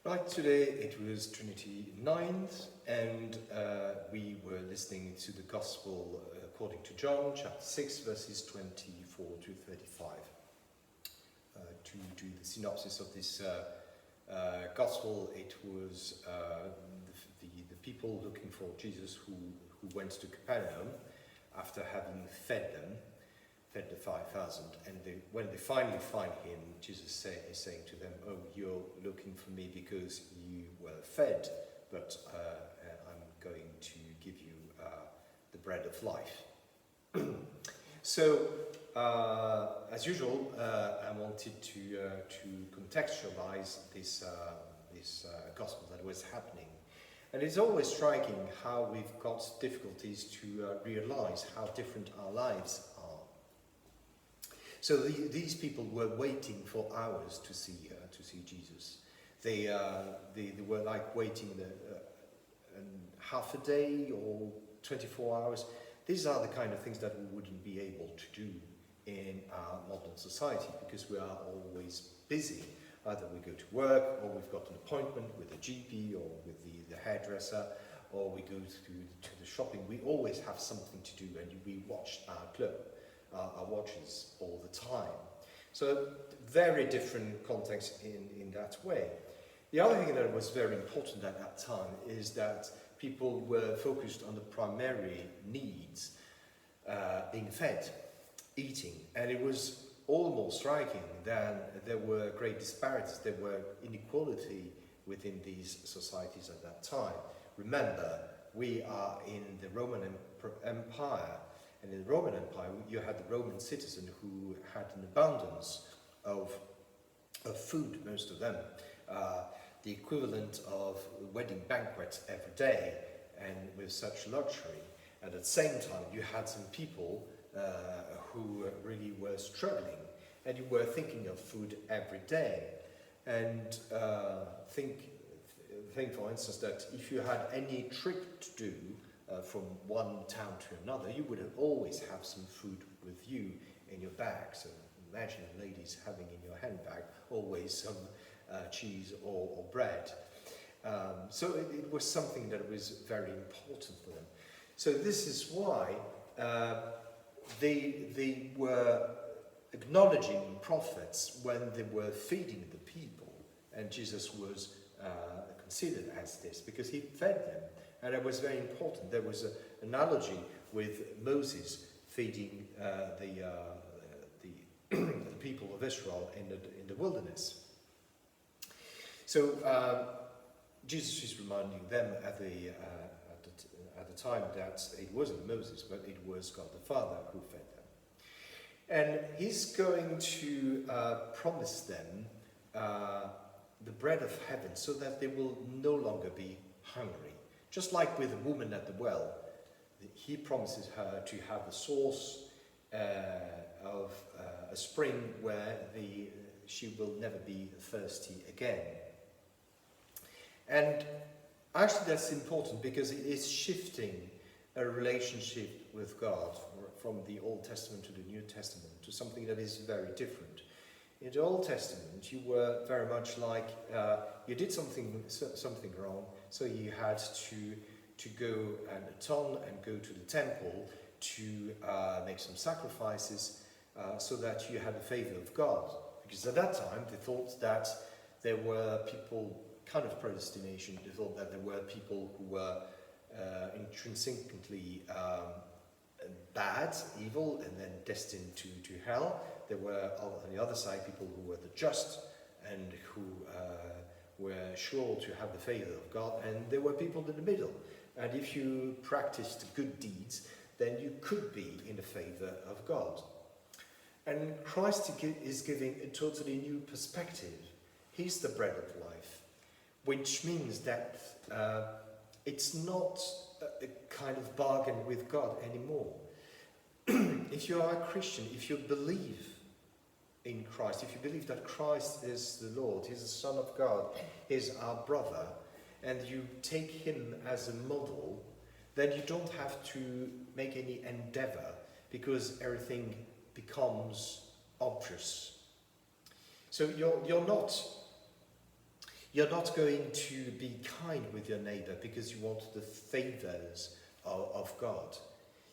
Right, today it was Trinity 9th, and we were listening to the Gospel according to John, chapter 6, verses 24 to 35. To do the synopsis of this Gospel, it was the people looking for Jesus who went to Capernaum after having fed the 5,000, and when they finally find him, Jesus is saying to them, "Oh, you're looking for me because you were fed, but I'm going to give you the bread of life." So, as usual, I wanted to contextualize this gospel that was happening, and it's always striking how we've got difficulties to realize how different our lives are. So these people were waiting for hours to see Jesus. They were like waiting half a day or 24 hours. These are the kind of things that we wouldn't be able to do in our modern society because we are always busy. Either we go to work, or we've got an appointment with a GP or with the hairdresser, or we go to the shopping. We always have something to do, and we watch our watches all the time. So very different context in that way. The other thing that was very important at that time is that people were focused on the primary needs, being fed, eating, and it was all the more striking that there were great disparities, there were inequality within these societies at that time. Remember, we are in the Roman Empire, and in the Roman Empire you had the Roman citizen who had an abundance of food, most of them, the equivalent of a wedding banquet every day, and with such luxury. And at the same time you had some people who really were struggling, and you were thinking of food every day. And think for instance that if you had any trip to do from one town to another, you would always have some food with you in your bag. So imagine ladies having in your handbag always some cheese or bread. So it was something that was very important for them. So this is why they were acknowledging prophets when they were feeding the people, and Jesus was considered as this because he fed them, and it was very important. There was an analogy with Moses feeding the people of Israel in the wilderness. So Jesus is reminding them at the time that it wasn't Moses, but it was God the Father who fed them. And he's going to promise them the bread of heaven so that they will no longer be hungry. Just like with the woman at the well, he promises her to have the source of a spring where she will never be thirsty again. And actually that's important because it is shifting a relationship with God from the Old Testament to the New Testament to something that is very different. In the Old Testament, you were very much like you did something wrong, so you had to go and atone and go to the temple to make some sacrifices so that you had the favor of God. Because at that time, they thought that there were people, kind of predestination, they thought that there were people who were intrinsically bad, evil, and then destined to hell. There were, on the other side, people who were the just and who were sure to have the favor of God, and there were people in the middle. And if you practiced good deeds, then you could be in the favor of God. And Christ is giving a totally new perspective. He's the bread of life, which means that it's not a kind of bargain with God anymore. If you are a Christian, if you believe in Christ, if you believe that Christ is the Lord, he's the Son of God, he's our brother, and you take him as a model, then you don't have to make any endeavor because everything becomes obvious. So you're not You're not going to be kind with your neighbor because you want the favors of God.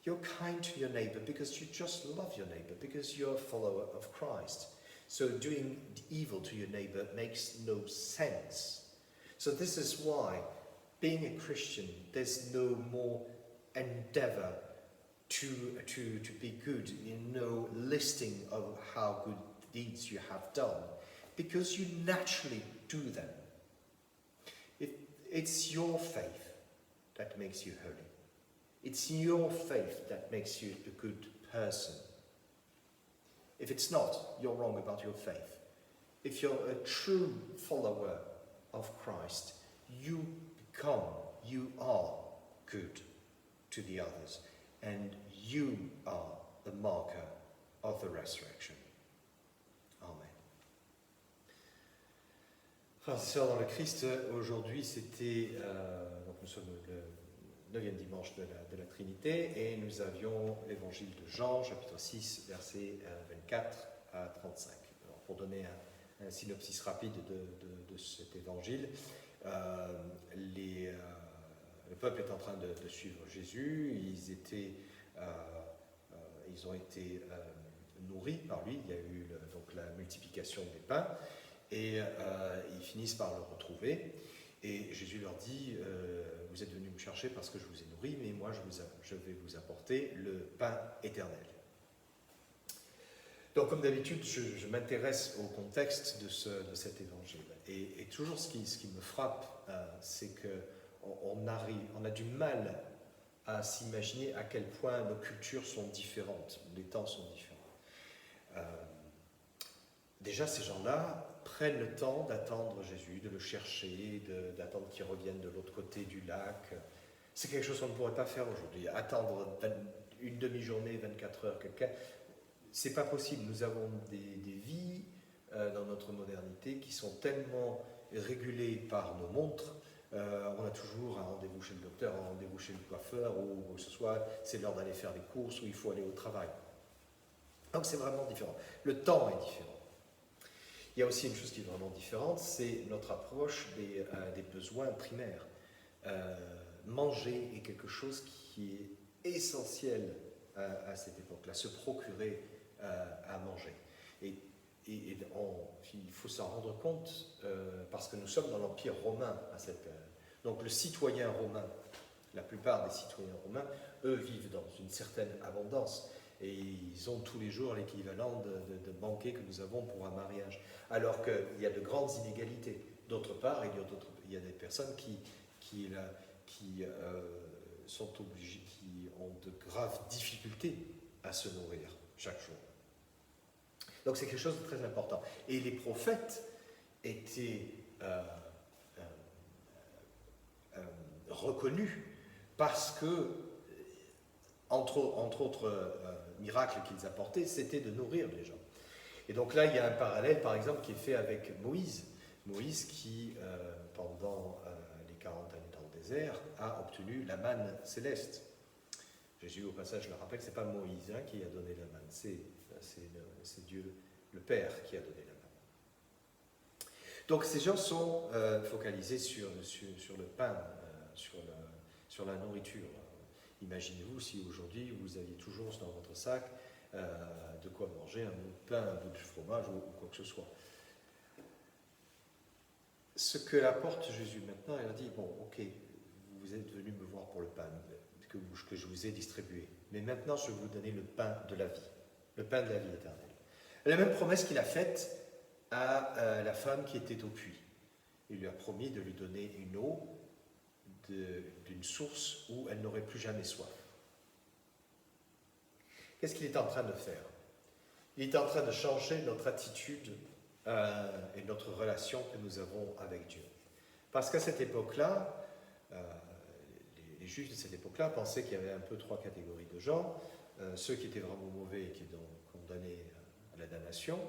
You're kind to your neighbor because you just love your neighbor, because you're a follower of Christ. So doing evil to your neighbor makes no sense. So this is why, being a Christian, there's no more endeavor to be good, no listing of how good deeds you have done, because you naturally do them. It's your faith that makes you holy. It's your faith that makes you a good person. If it's not, you're wrong about your faith. If you're a true follower of Christ, you are good to the others, and you are the marker of the resurrection. Amen. Frères et sœurs dans le Christ, aujourd'hui c'était, donc nous sommes le 9e dimanche de la Trinité, et nous avions l'évangile de Jean, chapitre 6, versets 24 à 35. Alors, pour donner un synopsis rapide de cet évangile, le peuple est en train de suivre Jésus, ils ont été nourris par lui, il y a eu donc la multiplication des pains, et ils finissent par le retrouver, et Jésus leur dit, vous êtes venus me chercher parce que je vous ai nourri, mais moi je vais vous apporter le pain éternel. Donc comme d'habitude, je m'intéresse au contexte de cet évangile, et toujours ce qui me frappe, c'est qu'on a du mal à s'imaginer à quel point nos cultures sont différentes, les temps sont différents. Déjà, ces gens-là prennent le temps d'attendre Jésus, de le chercher, d'attendre qu'il revienne de l'autre côté du lac. C'est quelque chose qu'on ne pourrait pas faire aujourd'hui. Attendre une demi-journée, 24 heures, quelqu'un, c'est pas possible. Nous avons des vies dans notre modernité qui sont tellement régulées par nos montres. On a toujours un rendez-vous chez le docteur, un rendez-vous chez le coiffeur, ou que ce soit c'est l'heure d'aller faire des courses, ou il faut aller au travail. Donc c'est vraiment différent. Le temps est différent. Il y a aussi une chose qui est vraiment différente, c'est notre approche des besoins primaires. Manger est quelque chose qui est essentiel à cette époque-là, se procurer à manger. Et il faut s'en rendre compte parce que nous sommes dans l'Empire romain à cette période. Donc le citoyen romain, la plupart des citoyens romains, eux vivent dans une certaine abondance. Et ils ont tous les jours l'équivalent de banquets que nous avons pour un mariage. Alors qu'il y a de grandes inégalités. D'autre part, il y a des personnes qui sont obligées, qui ont de graves difficultés à se nourrir chaque jour. Donc c'est quelque chose de très important. Et les prophètes étaient reconnus parce que, entre autres miracles qu'ils apportaient, c'était de nourrir les gens. Et donc là, il y a un parallèle, par exemple, qui est fait avec Moïse. Moïse qui, pendant les 40 années dans le désert, a obtenu la manne céleste. Jésus, au passage, le rappelle que ce n'est pas Moïse qui a donné la manne, c'est Dieu, le Père, qui a donné la manne. Donc ces gens sont focalisés sur le pain, sur la nourriture. Imaginez-vous si aujourd'hui vous aviez toujours dans votre sac de quoi manger, un bout de pain, un bout de fromage ou quoi que ce soit. Ce que apporte Jésus maintenant, il a dit, bon, ok, vous êtes venus me voir pour le pain que je vous ai distribué, mais maintenant je vais vous donner le pain de la vie, le pain de la vie éternelle. La même promesse qu'il a faite à la femme qui était au puits. Il lui a promis de lui donner une eau d'une source où elle n'aurait plus jamais soif. Qu'est-ce qu'il est en train de faire? Il est en train de changer notre attitude et notre relation que nous avons avec Dieu. Parce qu'à cette époque-là, les juges de cette époque-là pensaient qu'il y avait un peu trois catégories de gens, ceux qui étaient vraiment mauvais et qui étaient condamnés à la damnation,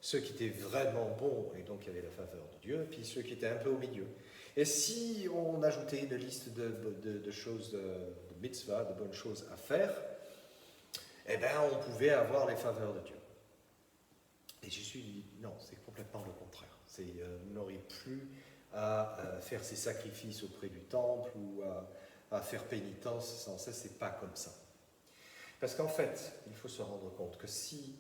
ceux qui étaient vraiment bons et donc qui avaient la faveur de Dieu, et puis ceux qui étaient un peu au milieu. Et si on ajoutait une liste de choses, de mitzvahs, de bonnes choses à faire, eh bien on pouvait avoir les faveurs de Dieu. Et Jésus dit non, c'est complètement le contraire. Vous n'aurez plus à faire ses sacrifices auprès du temple ou à faire pénitence sans cesse. C'est pas comme ça. Parce qu'en fait, il faut se rendre compte que si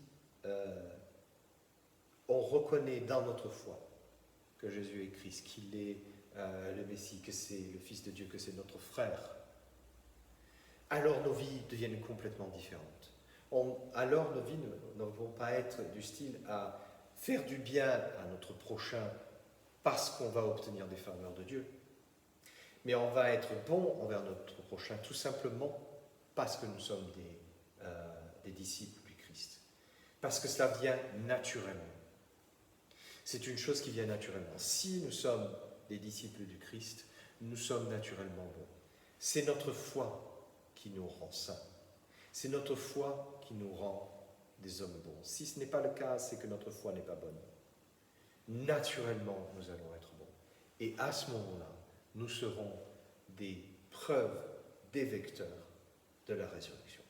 on reconnaît dans notre foi que Jésus est Christ, qu'il est le Messie, que c'est le Fils de Dieu, que c'est notre frère, alors nos vies deviennent complètement différentes. Alors nos vies ne vont pas être du style à faire du bien à notre prochain parce qu'on va obtenir des faveurs de Dieu, mais on va être bon envers notre prochain tout simplement parce que nous sommes des disciples du Christ. Parce que cela vient naturellement. C'est une chose qui vient naturellement. Si nous sommes des disciples du Christ, nous sommes naturellement bons. C'est notre foi qui nous rend saints. C'est notre foi qui nous rend des hommes bons. Si ce n'est pas le cas, c'est que notre foi n'est pas bonne. Naturellement, nous allons être bons. Et à ce moment-là, nous serons des preuves, des vecteurs de la résurrection.